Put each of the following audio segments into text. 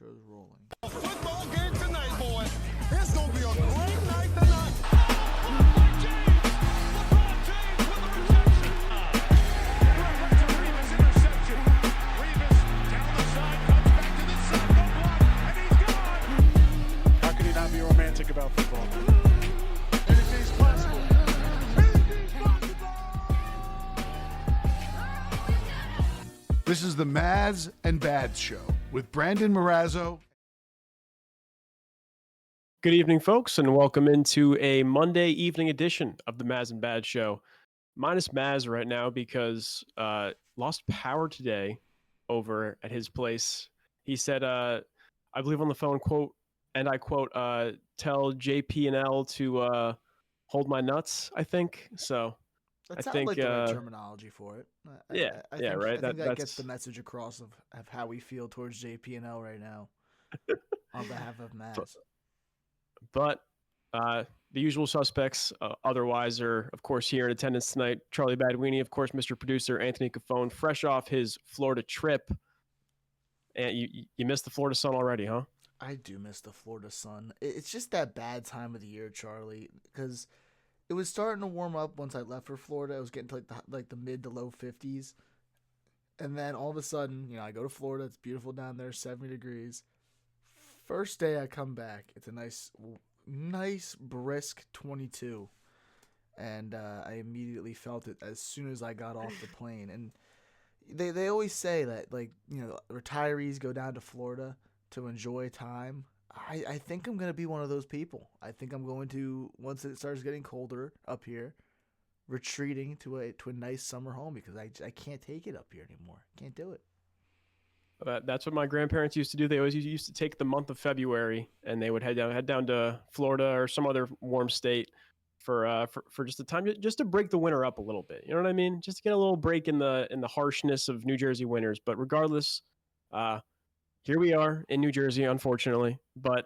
Intro's rolling. Football game tonight, boy. It's going to be a great night tonight. LeBron James with the reception. Reeves interception. Reeves down the side, comes back to the side, no block, and he's gone. How can he not be romantic about football? Anything's possible. Anything's possible. This is the Mads and Bads Show with Brandon Marazzo. Good evening, folks, and welcome into a Monday evening edition of the Maz and Bad Show. Minus Maz right now because lost power today over at his place. He said, I believe on the phone, quote, and I quote, tell JP and L to hold my nuts, I think. So That I sounds think, like the right terminology for it. I right. I think that that's gets the message across of how we feel towards JP and L right now on behalf of Mads. But the usual suspects otherwise are, of course, here in attendance tonight. Charlie Baduini, of course, Mr. Producer, Anthony Cafone, fresh off his Florida trip. And you missed the Florida sun already, huh? I do miss the Florida sun. It's just that bad time of the year, Charlie, because it was starting to warm up once I left for Florida. It was getting to like the mid to low 50s. And then all of a sudden, I go to Florida. It's beautiful down there, 70 degrees. First day I come back, it's a nice brisk 22. And I immediately felt it as soon as I got off the plane. And they always say that, retirees go down to Florida to enjoy time. I think I'm going to be one of those people. I think I'm going to, once it starts getting colder up here, retreating to a nice summer home because I can't take it up here anymore. Can't do it. That's what my grandparents used to do. They always used to take the month of February and they would head down to Florida or some other warm state for just a time, just to break the winter up a little bit. You know what I mean? Just to get a little break in the harshness of New Jersey winters. But regardless, here we are in New Jersey, unfortunately. But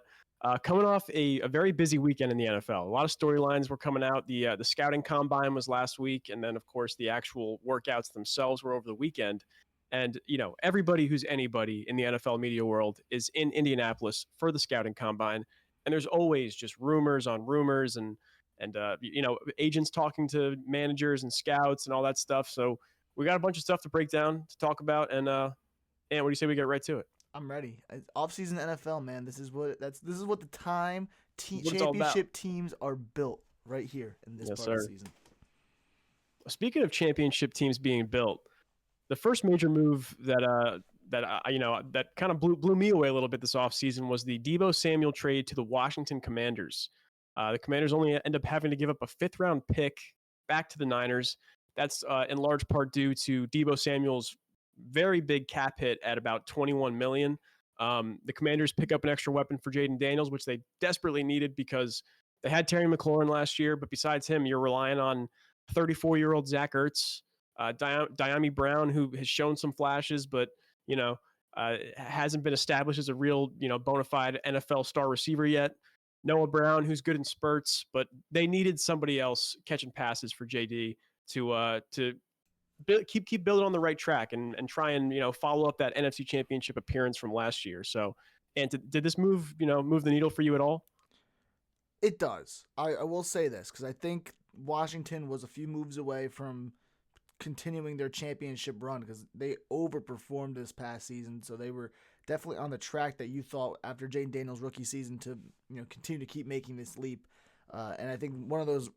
coming off a very busy weekend in the NFL, a lot of storylines were coming out. The scouting combine was last week, and then of course the actual workouts themselves were over the weekend. And, everybody who's anybody in the NFL media world is in Indianapolis for the scouting combine. And there's always just rumors on rumors and agents talking to managers and scouts and all that stuff. So we got a bunch of stuff to break down, to talk about. And what do you say we get right to it? I'm ready. Off-season NFL, man. This is what the time What it's all championship teams are built right here in this part of the season. Speaking of championship teams being built, the first major move that kind of blew me away a little bit this offseason was the Deebo Samuel trade to the Washington Commanders. The Commanders only end up having to give up a 5th-round pick back to the Niners. That's in large part due to Deebo Samuel's very big cap hit at about $21 million. The Commanders pick up an extra weapon for Jaden Daniels, which they desperately needed because they had Terry McLaurin last year, but besides him, you're relying on 34-year-old Zach Ertz, Diami Brown, who has shown some flashes, but hasn't been established as a real bona fide NFL star receiver yet. Noah Brown, who's good in spurts, but they needed somebody else catching passes for JD to keep building on the right track and try and follow up that NFC Championship appearance from last year. So, and did this move move the needle for you at all? It does. I will say this because I think Washington was a few moves away from continuing their championship run because they overperformed this past season. So they were definitely on the track that you thought after Jaden Daniels' rookie season to continue to keep making this leap. And I think one of those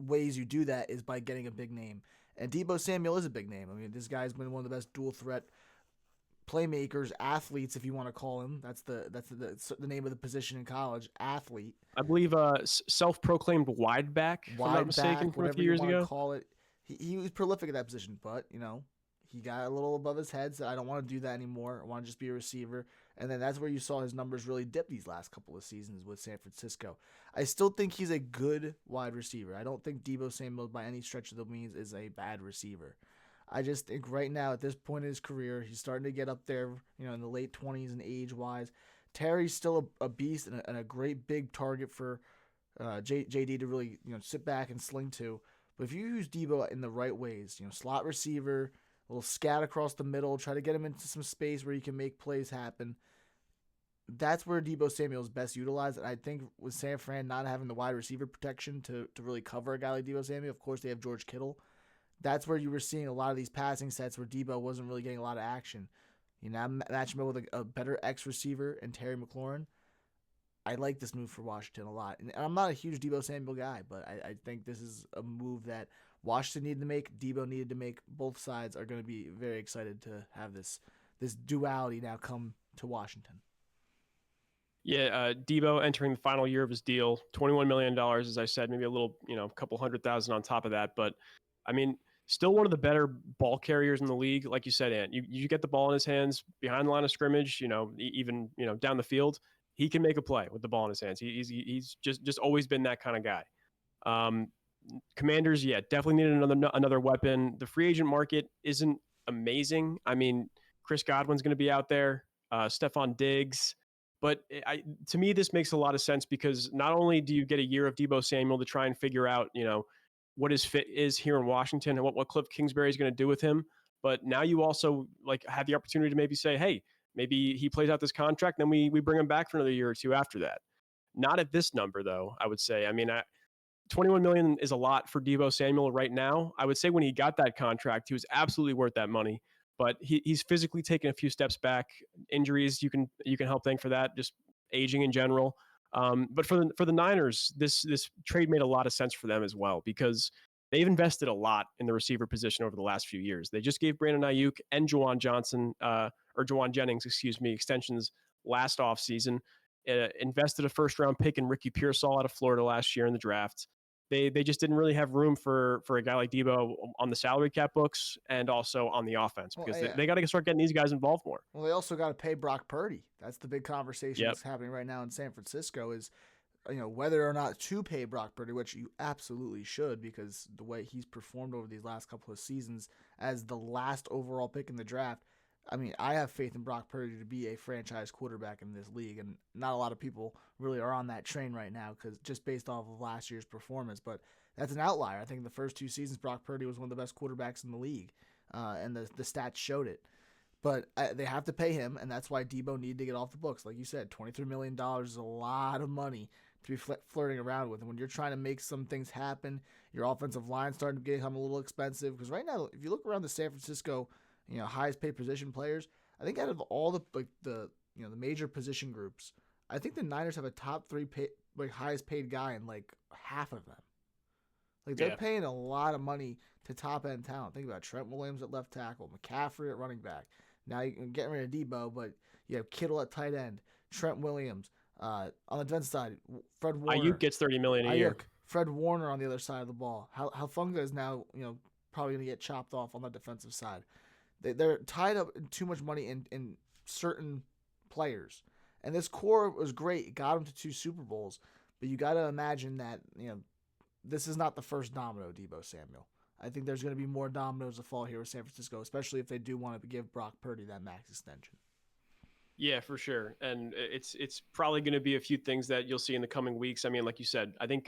ways you do that is by getting a big name. And Deebo Samuel is a big name. I mean, this guy's been one of the best dual threat playmakers, athletes, if you want to call him. That's the name of the position in college, athlete. I believe self-proclaimed wide back, if I'm not mistaken, from a few years ago. Call it. He was prolific at that position, but he got a little above his head. Said, I don't want to do that anymore. I want to just be a receiver. And then that's where you saw his numbers really dip these last couple of seasons with San Francisco. I still think he's a good wide receiver. I don't think Deebo Samuel, by any stretch of the means, is a bad receiver. I just think right now, at this point in his career, he's starting to get up there, in the late 20s and age-wise. Terry's still a beast and a great big target for JD to really, sit back and sling to. But if you use Deebo in the right ways, slot receiver, a little scat across the middle, try to get him into some space where he can make plays happen, that's where Deebo Samuel is best utilized. And I think with San Fran not having the wide receiver protection to really cover a guy like Deebo Samuel, of course they have George Kittle. That's where you were seeing a lot of these passing sets where Deebo wasn't really getting a lot of action. You know, match him up with a better X receiver and Terry McLaurin. I like this move for Washington a lot. And I'm not a huge Deebo Samuel guy, but I think this is a move that Washington needed to make, Deebo needed to make. Both sides are going to be very excited to have this duality now come to Washington. Yeah, Deebo entering the final year of his deal, $21 million, as I said, maybe a little, a couple $100,000 on top of that. But I mean, still one of the better ball carriers in the league. Like you said, Ant, you get the ball in his hands behind the line of scrimmage, even, down the field. He can make a play with the ball in his hands. He's just always been that kind of guy. Commanders, yeah, definitely needed another weapon. The free agent market isn't amazing. I mean, Chris Godwin's going to be out there, Stephon Diggs. But to me, this makes a lot of sense because not only do you get a year of Deebo Samuel to try and figure out, what his fit is here in Washington and what Cliff Kingsbury is going to do with him, but now you also have the opportunity to maybe say, hey, maybe he plays out this contract, then we bring him back for another year or two after that. Not at this number, though, I would say. I mean, $21 million is a lot for Deebo Samuel right now. I would say when he got that contract, he was absolutely worth that money. But he's physically taken a few steps back. Injuries, you can help thank for that. Just aging in general. But for the Niners, this trade made a lot of sense for them as well because they've invested a lot in the receiver position over the last few years. They just gave Brandon Ayuk and Juwan Jennings, extensions last offseason. Invested a first-round pick in Ricky Pearsall out of Florida last year in the draft. They just didn't really have room for a guy like Deebo on the salary cap books and also on the offense because they got to start getting these guys involved more. Well, they also got to pay Brock Purdy. That's the big conversation that's happening right now in San Francisco is, whether or not to pay Brock Purdy, which you absolutely should because the way he's performed over these last couple of seasons as the last overall pick in the draft. I mean, I have faith in Brock Purdy to be a franchise quarterback in this league, and not a lot of people really are on that train right now because just based off of last year's performance. But that's an outlier. I think the first 2 seasons, Brock Purdy was one of the best quarterbacks in the league, and the stats showed it. But they have to pay him, and that's why Deebo needed to get off the books. Like you said, $23 million is a lot of money to be flirting around with. And when you're trying to make some things happen, your offensive line starting to become a little expensive. Because right now, if you look around the San Francisco highest paid position players, I think out of all the major position groups, I think the Niners have a top 3 highest paid guy in half of them. They're paying a lot of money to top end talent. Think about Trent Williams at left tackle, McCaffrey at running back. Now you can get rid of Deebo, but you have Kittle at tight end, Trent Williams on the defensive side, Fred Warner. Ayuk gets $30 million a year. Fred Warner on the other side of the ball. Hufanga is now probably going to get chopped off on the defensive side. They're tied up in too much money in certain players. And this core was great. It got them to 2 Super Bowls. But you got to imagine that, this is not the first domino, Deebo Samuel. I think there's going to be more dominoes to fall here with San Francisco, especially if they do want to give Brock Purdy that max extension. Yeah, for sure. And it's probably going to be a few things that you'll see in the coming weeks. I mean, like you said, I think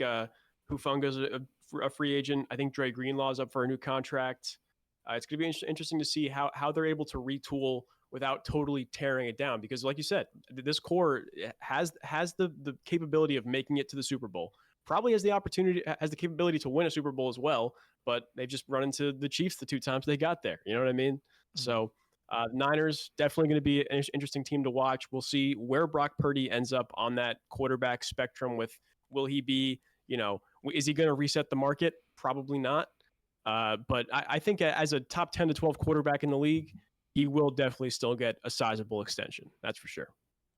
Hufanga's a free agent. I think Dre Greenlaw's up for a new contract. It's going to be interesting to see how they're able to retool without totally tearing it down. Because like you said, this core has the capability of making it to the Super Bowl. Probably has the capability to win a Super Bowl as well, but they've just run into the Chiefs the 2 times they got there. You know what I mean? Mm-hmm. So Niners definitely going to be an interesting team to watch. We'll see where Brock Purdy ends up on that quarterback spectrum with, will he be, is he going to reset the market? Probably not. But I think as a top 10 to 12 quarterback in the league, he will definitely still get a sizable extension. That's for sure.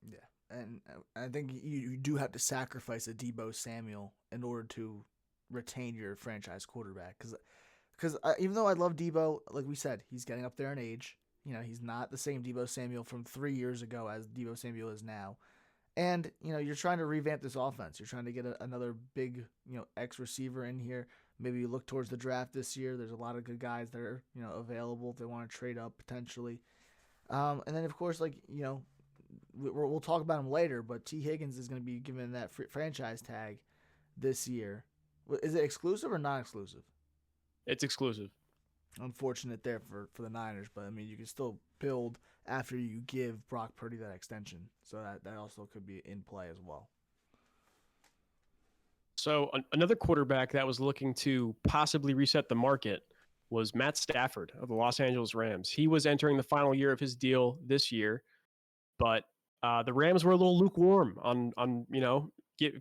Yeah. And I think you do have to sacrifice a Deebo Samuel in order to retain your franchise quarterback. Because even though I love Deebo, like we said, he's getting up there in age. He's not the same Deebo Samuel from 3 years ago as Deebo Samuel is now. And, you're trying to revamp this offense. You're trying to get another big, X receiver in here. Maybe you look towards the draft this year. There's a lot of good guys that are, available if they want to trade up potentially. And then, of course, we'll talk about him later, but Tee Higgins is going to be given that franchise tag this year. Is it exclusive or non-exclusive? It's exclusive. Unfortunate there for the Niners, but, I mean, you can still build after you give Brock Purdy that extension. So that also could be in play as well. So another quarterback that was looking to possibly reset the market was Matt Stafford of the Los Angeles Rams. He was entering the final year of his deal this year, but the Rams were a little lukewarm on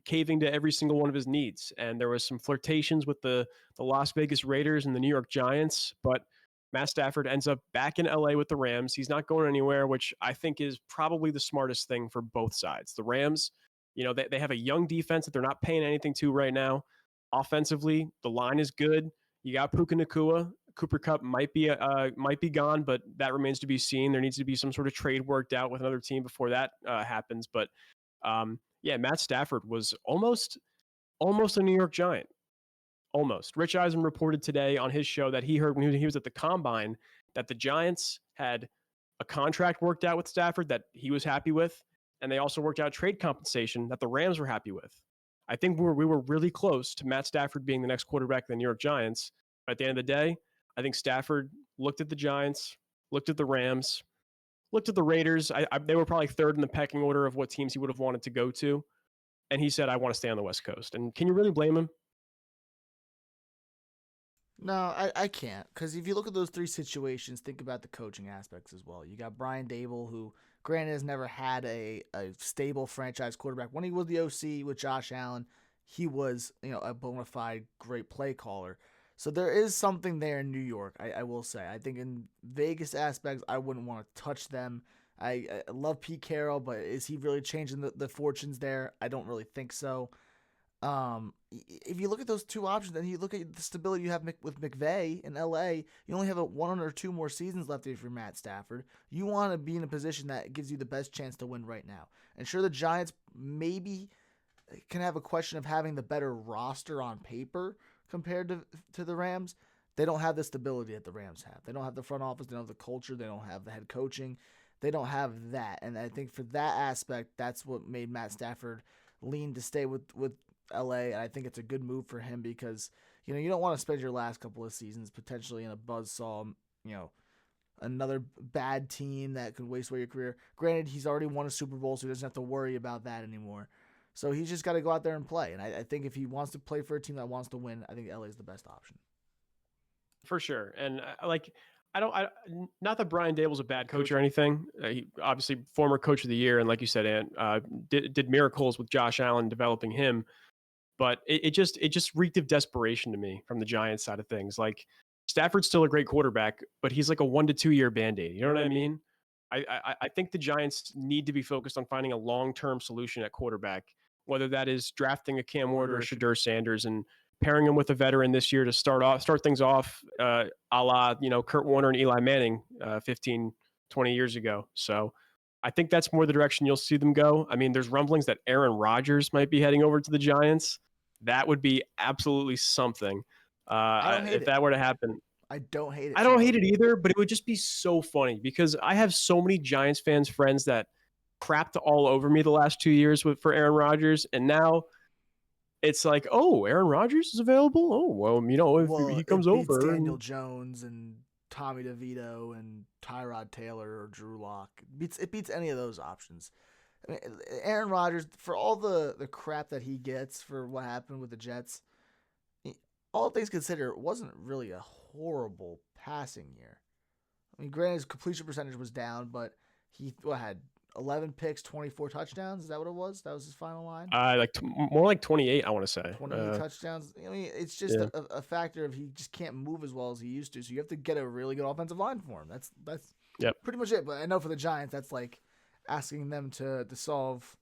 caving to every single one of his needs, and there was some flirtations with the Las Vegas Raiders and the New York Giants, but Matt Stafford ends up back in LA with the Rams. He's not going anywhere, which I think is probably the smartest thing for both sides. The Rams, they have a young defense that they're not paying anything to right now. Offensively, the line is good. You got Puka Nacua. Cooper Kupp might be gone, but that remains to be seen. There needs to be some sort of trade worked out with another team before that happens. But Matt Stafford was almost a New York Giant. Almost. Rich Eisen reported today on his show that he heard when he was at the Combine that the Giants had a contract worked out with Stafford that he was happy with, and they also worked out trade compensation that the Rams were happy with. I think we were really close to Matt Stafford being the next quarterback of the New York Giants. But at the end of the day, I think Stafford looked at the Giants, looked at the Rams, looked at the Raiders. They were probably third in the pecking order of what teams he would have wanted to go to. And he said, I want to stay on the West Coast. And can you really blame him? No, I can't. Because if you look at those three situations, think about the coaching aspects as well. You got Brian Dable, who, granted, has never had a stable franchise quarterback. When he was the OC with Josh Allen, he was a bona fide great play caller. So there is something there in New York, I will say. I think in Vegas aspects, I wouldn't want to touch them. I love Pete Carroll, but is he really changing the fortunes there? I don't really think so. If you look at those two options, then you look at the stability you have with McVay in LA, you only have one or two more seasons left if you're Matt Stafford. You want to be in a position that gives you the best chance to win right now. And sure, the Giants maybe can have a question of having the better roster on paper compared to the Rams. They don't have the stability that the Rams have. They don't have the front office. They don't have the culture. They don't have the head coaching. They don't have that. And I think for that aspect, that's what made Matt Stafford lean to stay with LA, and I think it's a good move for him because you don't want to spend your last couple of seasons potentially in a buzzsaw, another bad team that could waste away your career. Granted, he's already won a Super Bowl, so he doesn't have to worry about that anymore. So he's just got to go out there and play. And I think if he wants to play for a team that wants to win, I think LA is the best option. For sure. And not that Brian Dable's a bad coach or anything. He obviously former coach of the year, and like you said, Ant, did miracles with Josh Allen developing him. But it just reeked of desperation to me from the Giants side of things. Like Stafford's still a great quarterback, but he's like a 1 to 2 year Band-Aid. You know what I mean? I think the Giants need to be focused on finding a long-term solution at quarterback, whether that is drafting a Cam Ward or a Shedeur Sanders and pairing him with a veteran this year to start things off a la, Kurt Warner and Eli Manning 15, 20 years ago. So I think that's more the direction you'll see them go. I mean, there's rumblings that Aaron Rodgers might be heading over to the Giants. That would be absolutely something. If that were to happen. I don't hate it. I don't hate it either, but it would just be so funny because I have so many Giants friends that crapped all over me the last 2 years for Aaron Rodgers, and now it's like, oh, Aaron Rodgers is available. Oh, well, if he comes over, Daniel Jones and Tommy DeVito and Tyrod Taylor or Drew Lock. It beats any of those options. I mean, Aaron Rodgers, for all the crap that he gets for what happened with the Jets, all things considered, it wasn't really a horrible passing year. I mean, granted, his completion percentage was down, but he had 11 picks, 24 touchdowns. Is that what it was? That was his final line? More like 28, I want to say. 28 touchdowns. I mean, it's just a factor of he just can't move as well as he used to. So you have to get a really good offensive line for him. That's pretty much it. But I know for the Giants, that's like asking them to solve,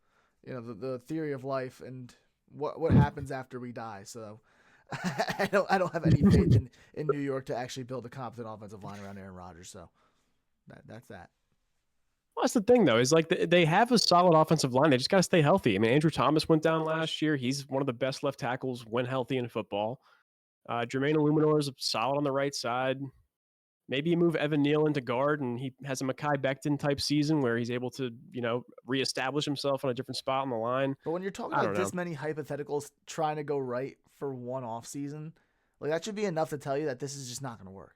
the theory of life and what happens after we die. So I don't have any faith in New York to actually build a competent offensive line around Aaron Rodgers. So that's that. Well, that's the thing, though, is like they have a solid offensive line. They just got to stay healthy. I mean, Andrew Thomas went down last year. He's one of the best left tackles when healthy in football. Jermaine Illuminor is solid on the right side. Maybe you move Evan Neal into guard, and he has a Mekhi Becton type season where he's able to, reestablish himself on a different spot on the line. But when you're talking about this many hypotheticals trying to go right for one off season, like that should be enough to tell you that this is just not going to work.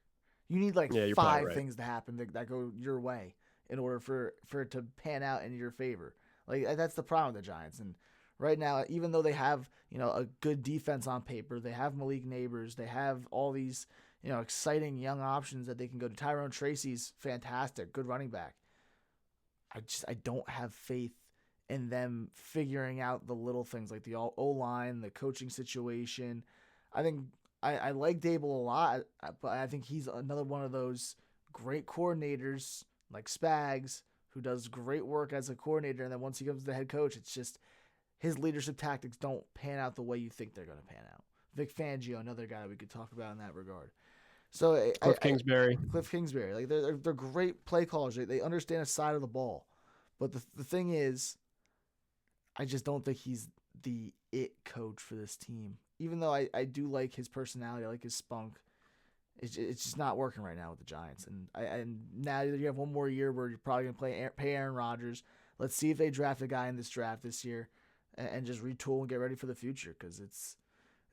You need 5 things to happen that go your way. in order for it to pan out in your favor. Like that's the problem with the Giants. And right now, even though they have a good defense on paper, they have Malik Neighbors, they have all these exciting young options that they can go to. Tyrone Tracy's fantastic, good running back. I don't have faith in them figuring out the little things like the O-line, the coaching situation. I think I like Dable a lot, but I think he's another one of those great coordinators like Spags who does great work as a coordinator, and then once he becomes the head coach, it's just his leadership tactics don't pan out the way you think they're going to pan out. Vic Fangio, another guy that we could talk about in that regard. So Cliff Kingsbury, like they're great play callers. They understand a side of the ball, but the thing is, I just don't think he's the it coach for this team. Even though I do like his personality, I like his spunk, it's just not working right now with the Giants. And now you have one more year where you're probably gonna pay Aaron Rodgers. Let's see if they draft a guy in this draft this year, and just retool and get ready for the future because it's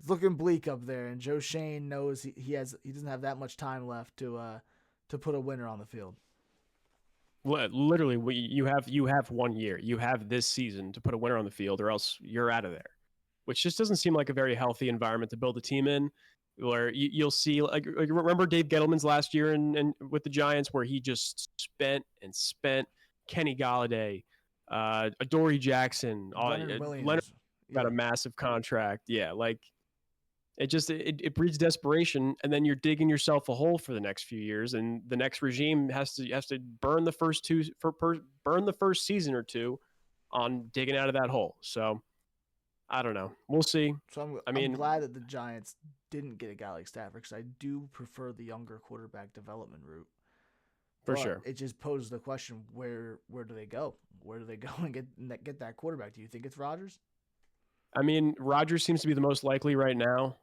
looking bleak up there. And Joe Shane knows he doesn't have that much time left to put a winner on the field. Literally, you have 1 year. You have this season to put a winner on the field, or else you're out of there. Which just doesn't seem like a very healthy environment to build a team in. Where you'll see, like remember Dave Gettleman's last year and with the Giants, where he just spent Kenny Galladay, Adoree Jackson, Leonard got a massive contract. Yeah, like it breeds desperation, and then you're digging yourself a hole for the next few years, and the next regime has to burn the first season or two on digging out of that hole. So I don't know. We'll see. So I'm glad that the Giants didn't get a guy like Stafford because I do prefer the younger quarterback development route. For sure. It just poses the question: where do they go? Where do they go and get that quarterback? Do you think it's Rodgers? I mean, Rodgers seems to be the most likely right now.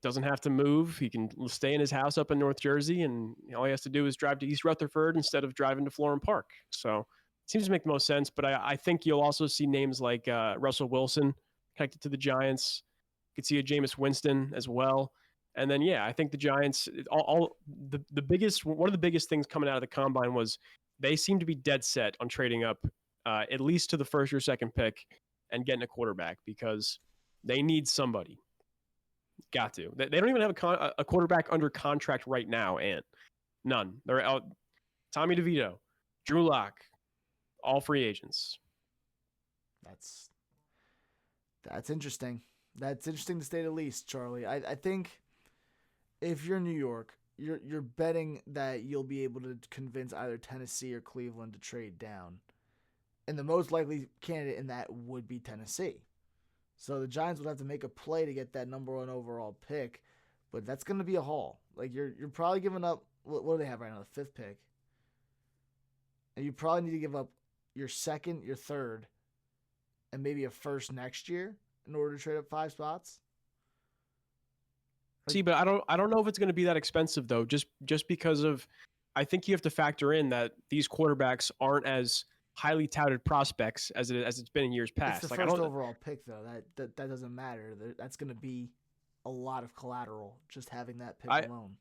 Doesn't have to move. He can stay in his house up in North Jersey, and all he has to do is drive to East Rutherford instead of driving to Florham Park. So it seems to make the most sense. But I think you'll also see names like Russell Wilson connected to the Giants. You could see a Jameis Winston as well. And then, I think the Giants, one of the biggest things coming out of the combine was they seem to be dead set on trading up at least to the first or second pick and getting a quarterback because they need somebody. Got to. They don't even have a quarterback under contract right now, and none. They're out. Tommy DeVito, Drew Lock, all free agents. That's interesting. That's interesting to say the least, Charlie. I think if you're New York, you're betting that you'll be able to convince either Tennessee or Cleveland to trade down. And the most likely candidate in that would be Tennessee. So the Giants would have to make a play to get that number 1 overall pick, but that's going to be a haul. Like you're probably giving up what do they have right now, the 5th pick. And you probably need to give up your 2nd, your 3rd, and maybe a 1st next year in order to trade up 5 spots. See, but I don't know if it's going to be that expensive though. Just because of, I think you have to factor in that these quarterbacks aren't as highly touted prospects as it's been in years past. It's the first overall pick though. That doesn't matter. That's going to be a lot of collateral just having that pick alone.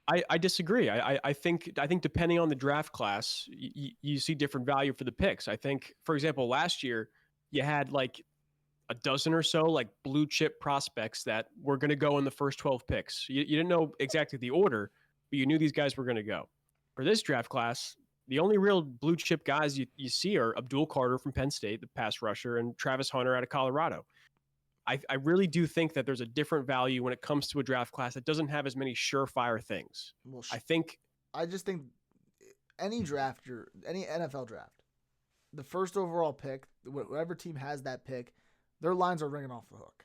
I disagree. I think depending on the draft class, you see different value for the picks. I think, for example, last year you had like a dozen or so like blue chip prospects that were going to go in the first 12 picks. You didn't know exactly the order, but you knew these guys were going to go. For this draft class, the only real blue chip guys you see are Abdul Carter from Penn State, the pass rusher, and Travis Hunter out of Colorado. I really do think that there's a different value when it comes to a draft class that doesn't have as many surefire things. Well, I just think any NFL draft, the first overall pick, whatever team has that pick, their lines are ringing off the hook.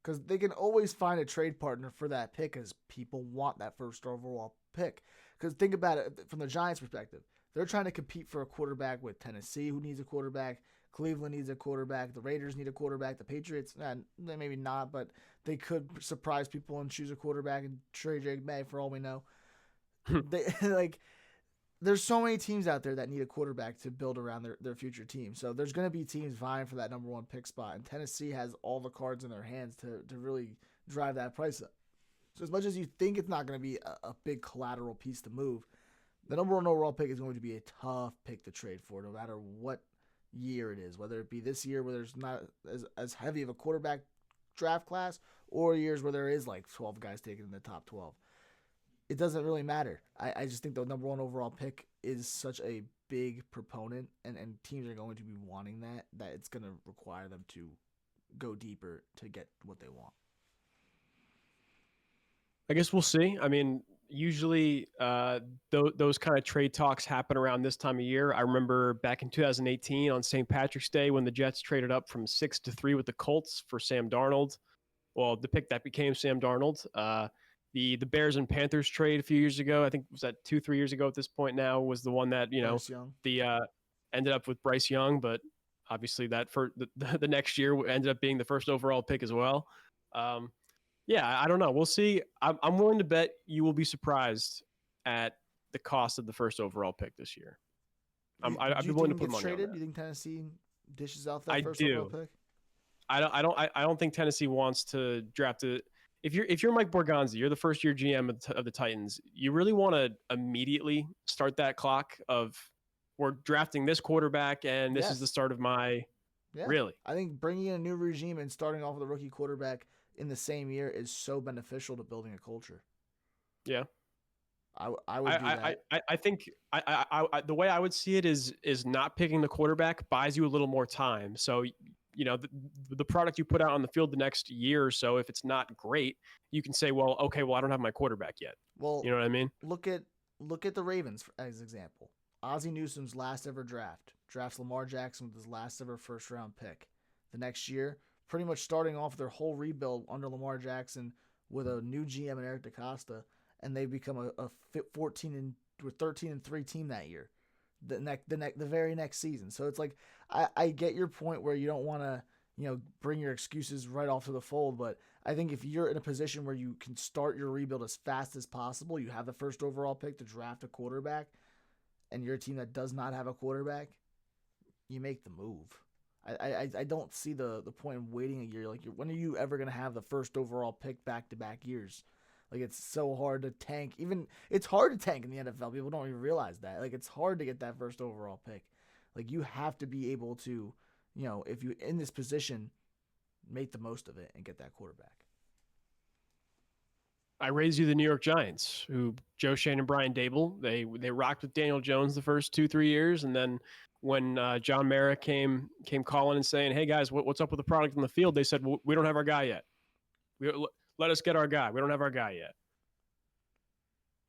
Because they can always find a trade partner for that pick as people want that first overall pick. Because think about it from the Giants' perspective. They're trying to compete for a quarterback with Tennessee, who needs a quarterback. Cleveland needs a quarterback. The Raiders need a quarterback. The Patriots, maybe not, but they could surprise people and choose a quarterback and trade Drake May for all we know. There's so many teams out there that need a quarterback to build around their future team. So there's going to be teams vying for that number 1 pick spot, and Tennessee has all the cards in their hands to really drive that price up. So as much as you think it's not going to be a big collateral piece to move, The number one overall pick is going to be a tough pick to trade for, no matter what year it is, whether it be this year where there's not as heavy of a quarterback draft class, or years where there is like 12 guys taken in the top 12. It doesn't really matter. I just think the number one overall pick is such a big proponent, and teams are going to be wanting that it's going to require them to go deeper to get what they want. I guess we'll see. I mean, usually those kind of trade talks happen around this time of year. I remember back in 2018 on St. Patrick's Day when the Jets traded up from 6-3 with the Colts for Sam Darnold. Well, the pick that became Sam Darnold. The Bears and Panthers trade a few years ago, I think was that 2-3 years ago at this point now, was the one that, Bryce Young. Ended up with Bryce Young, but obviously that for the next year ended up being the first overall pick as well. Yeah, I don't know. We'll see. I'm willing to bet you will be surprised at the cost of the first overall pick this year. I'd be willing to put money on that. Do you think Tennessee dishes out that first do. overall pick? I don't think Tennessee wants to draft it. If you're Mike Borgonzi, you're the first year GM of the Titans. You really want to immediately start that clock of we're drafting this quarterback and this is the start of my. Yeah. Really. I think bringing in a new regime and starting off with a rookie quarterback in the same year is so beneficial to building a culture. Yeah. I would do that. I think the way I would see it is not picking the quarterback buys you a little more time. So, the product you put out on the field the next year or so, if it's not great, you can say, well, okay, well, I don't have my quarterback yet. Well, you know what I mean? Look at the Ravens as an example. Ozzie Newsome's last ever drafts Lamar Jackson with his last ever first round pick. The next year, pretty much starting off their whole rebuild under Lamar Jackson with a new GM and Eric DeCosta, and they become a 13-3 team that year. The very next season. So it's like I get your point where you don't want to bring your excuses right off to the fold, but I think if you're in a position where you can start your rebuild as fast as possible, you have the first overall pick to draft a quarterback, and you're a team that does not have a quarterback, you make the move. I don't see the point in waiting a year. Like, when are you ever going to have the first overall pick back-to-back years? Like, it's so hard to tank. It's hard to tank in the NFL. People don't even realize that. Like, it's hard to get that first overall pick. Like, you have to be able to, if you're in this position, make the most of it and get that quarterback. I raised you the New York Giants, who Joe Shane and Brian Dable, they rocked with Daniel Jones the first 2-3 years, and then when John Mara came calling and saying, "Hey guys, what's up with the product on the field?" They said, "We don't have our guy yet. Let us get our guy. We don't have our guy yet."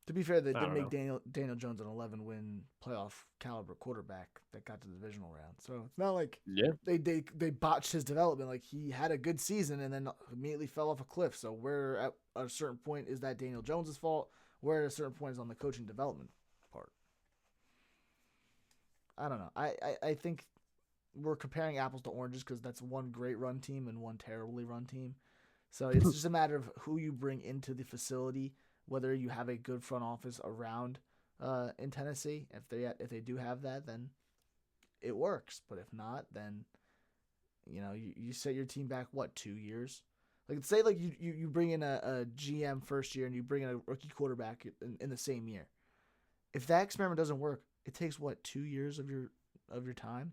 To be fair, they did make Daniel Jones an 11-win playoff caliber quarterback that got to the divisional round. So it's not like they botched his development. Like, he had a good season and then immediately fell off a cliff. So where at a certain point is that Daniel Jones' fault? Where at a certain point is on the coaching development part? I don't know. I think we're comparing apples to oranges because that's one great run team and one terribly run team. So it's just a matter of who you bring into the facility, whether you have a good front office around in Tennessee. If they do have that, then it works. But if not, then you set your team back 2 years. Like, say like you bring in a GM first year and you bring in a rookie quarterback in the same year. If that experiment doesn't work, it takes 2 years of your time.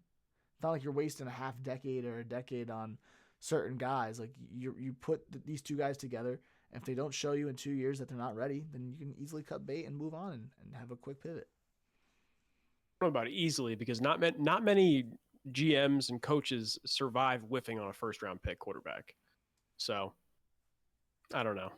It's not like you're wasting a half decade or a decade on certain guys. Like, you put these two guys together, and if they don't show you in 2 years that they're not ready, then you can easily cut bait and move on and have a quick pivot. I don't know about it easily, because not many GMs and coaches survive whiffing on a first round pick quarterback. So I don't know.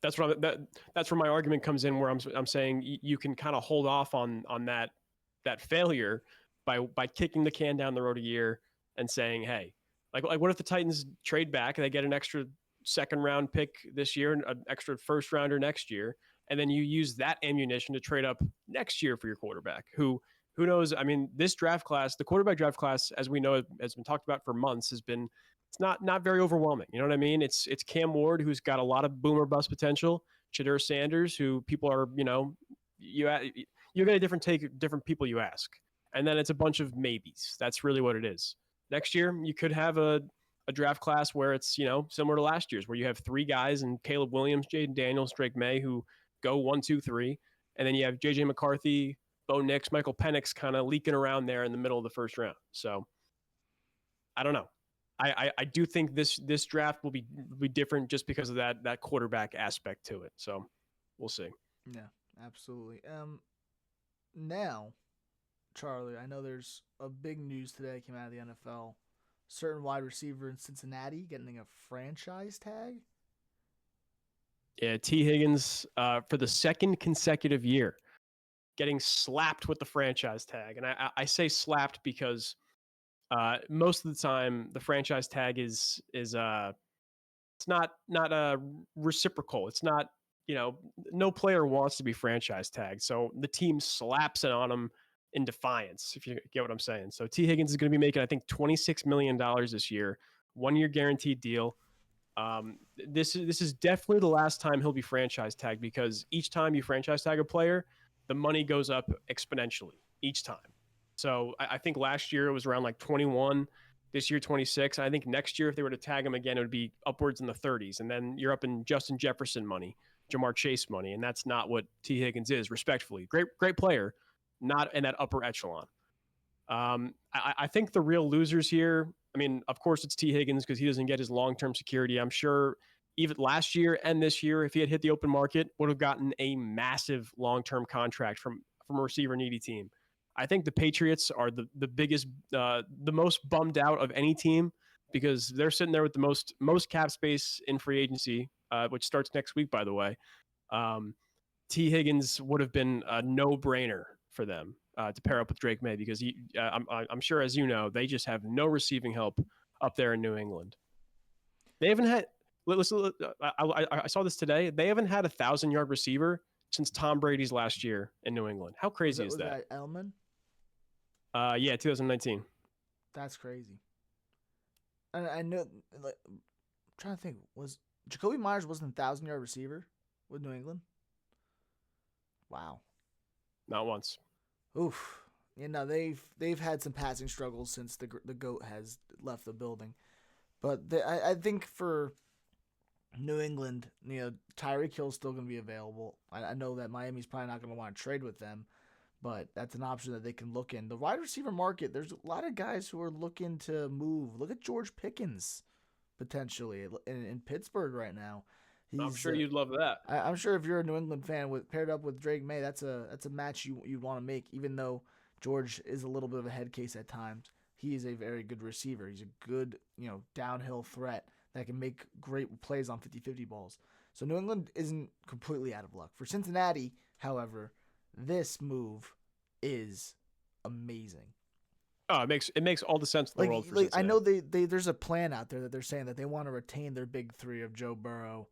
That's where my argument comes in, where I'm saying you can kind of hold off on that failure by kicking the can down the road a year and saying, hey, like what if the Titans trade back and they get an extra second round pick this year and an extra first rounder next year, and then you use that ammunition to trade up next year for your quarterback, who knows? I mean, this draft class, the quarterback draft class, as we know, has been talked about for months, it's not very overwhelming. You know what I mean? It's Cam Ward, who's got a lot of boomer bust potential, Shadur Sanders, who people are, you get a different take, different people you ask. And then it's a bunch of maybes. That's really what it is. Next year, you could have a draft class where it's, similar to last year's, where you have three guys and Caleb Williams, Jaden Daniels, Drake May, who go 1, 2, 3. And then you have J.J. McCarthy, Bo Nix, Michael Penix kind of leaking around there in the middle of the first round. So I don't know. I do think this draft will be different just because of that quarterback aspect to it. So we'll see. Yeah, absolutely. Now, Charlie, I know there's a big news today that came out of the NFL. Certain wide receiver in Cincinnati getting a franchise tag. Yeah, Tee Higgins for the second consecutive year getting slapped with the franchise tag. And I say slapped because most of the time the franchise tag is it's not reciprocal. It's not, no player wants to be franchise tagged. So the team slaps it on him in defiance, if you get what I'm saying. So Tee Higgins is going to be making, I think, $26 million this year, 1 year guaranteed deal. This is definitely the last time he'll be franchise tagged, because each time you franchise tag a player, the money goes up exponentially each time. So I think last year it was around like 21, this year 26. I think next year if they were to tag him again, it would be upwards in the 30s, and then you're up in Justin Jefferson money, Jamar Chase money, and that's not what Tee Higgins is. Respectfully, great player, not in that upper echelon. I think the real losers here, I mean, of course, it's Tee Higgins because he doesn't get his long-term security. I'm sure even last year and this year, if he had hit the open market, would have gotten a massive long-term contract from a receiver-needy team. I think the Patriots are the biggest, the most bummed out of any team, because they're sitting there with the most cap space in free agency, which starts next week, by the way. Tee Higgins would have been a no-brainer for them to pair up with Drake May, because I'm sure, as you know, they just have no receiving help up there in New England. They haven't had. Listen, I saw this today. They haven't had a 1,000-yard receiver since Tom Brady's last year in New England. How crazy is that? Was that Elman? Yeah, 2019. That's crazy. And I know, like, I'm trying to think, was Jacoby Myers wasn't a 1,000-yard receiver with New England? Wow. Not once. Oof. They've had some passing struggles since the GOAT has left the building. But I think for New England, Tyreek Hill's still going to be available. I know that Miami's probably not going to want to trade with them, but that's an option that they can look in. The wide receiver market, there's a lot of guys who are looking to move. Look at George Pickens, potentially, in Pittsburgh right now. I'm sure you'd love that. I'm sure if you're a New England fan paired up with Drake May, that's a match you'd want to make, even though George is a little bit of a head case at times. He is a very good receiver. He's a good, downhill threat that can make great plays on 50-50 balls. So New England isn't completely out of luck. For Cincinnati, however, this move is amazing. Oh, it makes all the sense in the world for Cincinnati. I know there's a plan out there that they're saying that they want to retain their big three of Joe Burrow,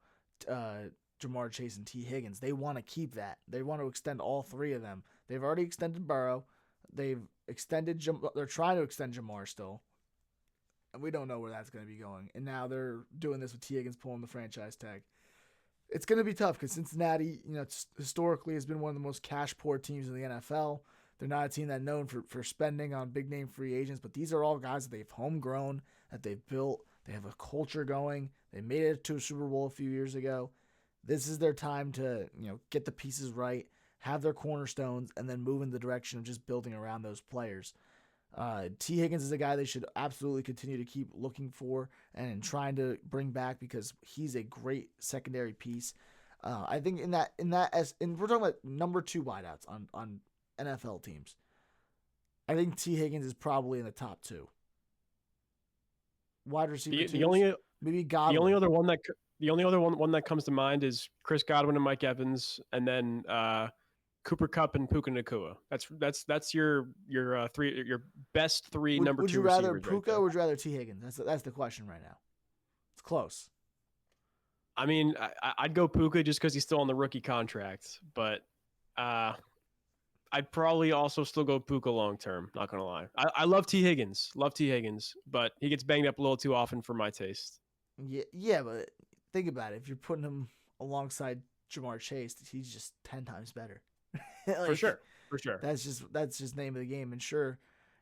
Jamar Chase, and Tee Higgins. They want to keep that. They want to extend all three of them. They've already extended Burrow. They're trying to extend Jamar still. And we don't know where that's going to be going. And now they're doing this with Tee Higgins pulling the franchise tag. It's going to be tough because Cincinnati, historically has been one of the most cash-poor teams in the NFL. They're not a team that's known for spending on big-name free agents, but these are all guys that they've homegrown, that they've built. They have a culture going. They made it to a Super Bowl a few years ago. This is their time to, get the pieces right, have their cornerstones, and then move in the direction of just building around those players. Tee Higgins is a guy they should absolutely continue to keep looking for and trying to bring back, because he's a great secondary piece. I think and we're talking about number 2 wideouts on NFL teams. I think Tee Higgins is probably in the top 2. Wide receiver. Maybe Godwin. The only other one that comes to mind is Chris Godwin and Mike Evans, and then Cooper Kupp and Puka Nacua. That's your best three number 2 receivers. Would you rather Puka or would you rather Tee Higgins? That's the question right now. It's close. I mean, I'd go Puka just because he's still on the rookie contract, but I'd probably also still go Puka long term. Not gonna lie, I love Tee Higgins, but he gets banged up a little too often for my taste. Yeah, but think about it. If you're putting him alongside Jamar Chase, he's just 10 times better. For sure. That's just name of the game. And sure,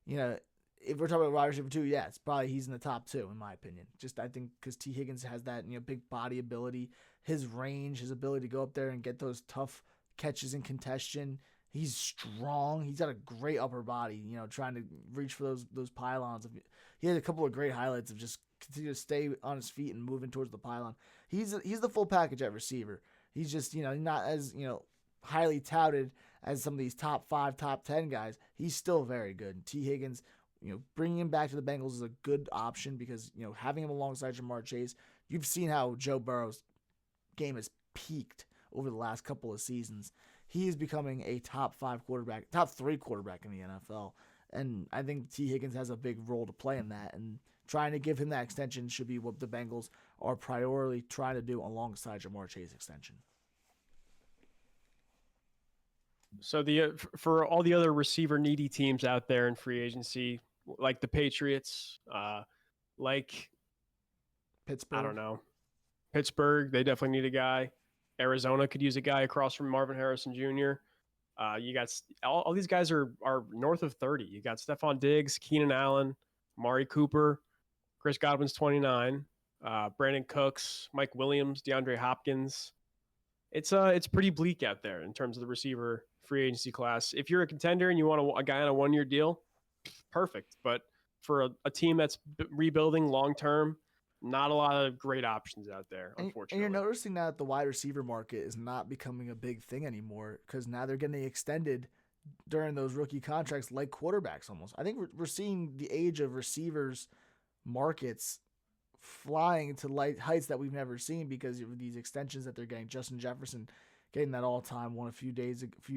if we're talking about wide receiver 2, yeah, it's probably he's in the top 2 in my opinion. Just I think because Tee Higgins has that big body ability, his range, his ability to go up there and get those tough catches in contention. He's strong. He's got a great upper body, trying to reach for those pylons. He had a couple of great highlights of just continue to stay on his feet and moving towards the pylon. He's the full package at receiver. He's just, not as, highly touted as some of these top 5, top 10 guys. He's still very good. Tee Higgins, bringing him back to the Bengals is a good option because, having him alongside Jamar Chase, you've seen how Joe Burrow's game has peaked over the last couple of seasons. He is becoming a top 3 quarterback in the NFL. And I think Tee Higgins has a big role to play in that. And trying to give him that extension should be what the Bengals are priority trying to do alongside Jamar Chase extension. So for all the other receiver needy teams out there in free agency, like the Patriots, like Pittsburgh. I don't know, Pittsburgh, they definitely need a guy. Arizona could use a guy across from Marvin Harrison Jr. You got all these guys are north of 30. You got Stephon Diggs, Keenan Allen, Amari Cooper, Chris Godwin's 29, Brandon Cooks, Mike Williams, DeAndre Hopkins. It's pretty bleak out there in terms of the receiver free agency class. If you're a contender and you want a guy on a 1-year deal, perfect. But for a team that's rebuilding long term, not a lot of great options out there, unfortunately. And you're noticing that the wide receiver market is not becoming a big thing anymore because now they're getting extended during those rookie contracts like quarterbacks almost. I think we're seeing the age of receivers markets flying to heights that we've never seen because of these extensions that they're getting. Justin Jefferson getting that all-time one a few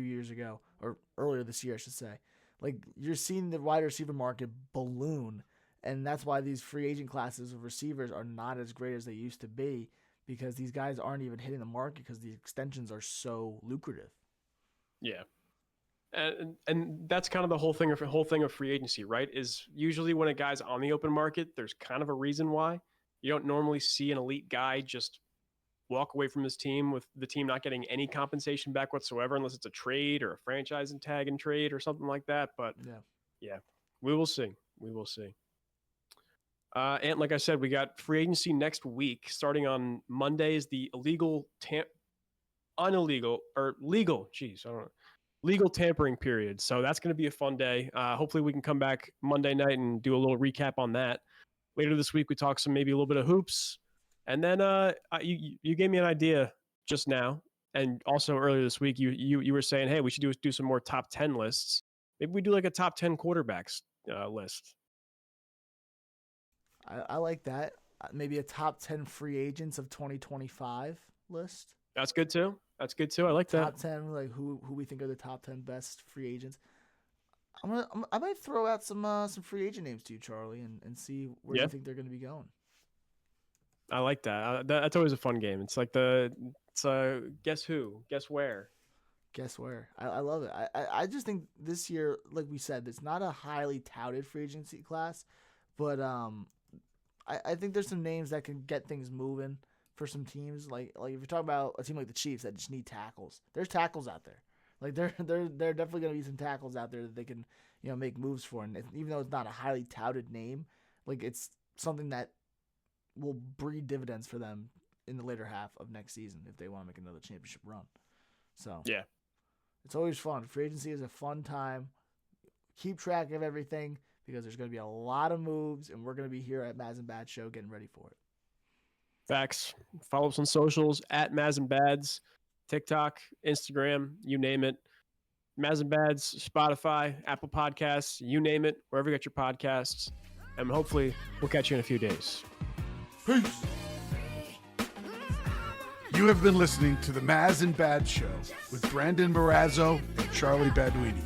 years ago, or earlier this year, I should say. Like, you're seeing the wide receiver market balloon, and that's why these free agent classes of receivers are not as great as they used to be because these guys aren't even hitting the market because the extensions are so lucrative. Yeah. And that's kind of the whole thing of free agency, right? Is usually when a guy's on the open market, there's kind of a reason why. You don't normally see an elite guy just walk away from his team with the team not getting any compensation back whatsoever, unless it's a trade or a franchise and tag and trade or something like that. But yeah, we will see. And like I said, we got free agency next week. Starting on Monday is the legal tampering period. So that's going to be a fun day. Hopefully we can come back Monday night and do a little recap on that. Later this week, we talk maybe a little bit of hoops. And then you gave me an idea just now. And also earlier this week, you were saying, hey, we should do some more top 10 lists. Maybe we do like a top 10 quarterbacks list. I like that. Maybe a top 10 free agents of 2025 list. That's good too. I like that. Top 10, like who we think are the top 10 best free agents. I might throw out some free agent names to you, Charlie, and see where you think they're going to be going. I like that. That's always a fun game. It's like guess who, guess where. I love it. I just think this year, like we said, it's not a highly touted free agency class, but I think there's some names that can get things moving for some teams. Like if you're talking about a team like the Chiefs that just need tackles, there's tackles out there. Like there definitely going to be some tackles out there that they can make moves for, and even though it's not a highly touted name, like it's something that will breed dividends for them in the later half of next season if they want to make another championship run. So yeah, it's always fun. Free agency is a fun time. Keep track of everything because there's going to be a lot of moves, and we're going to be here at Maz and Bad Show getting ready for it. Facts. Follow us on socials at Maz and Bads, TikTok, Instagram, you name it. Maz and Bads, Spotify, Apple Podcasts, you name it, wherever you get your podcasts. And hopefully we'll catch you in a few days. Peace. You have been listening to the Maz and Bad Show with Brandon Marazzo and Charlie Baduini.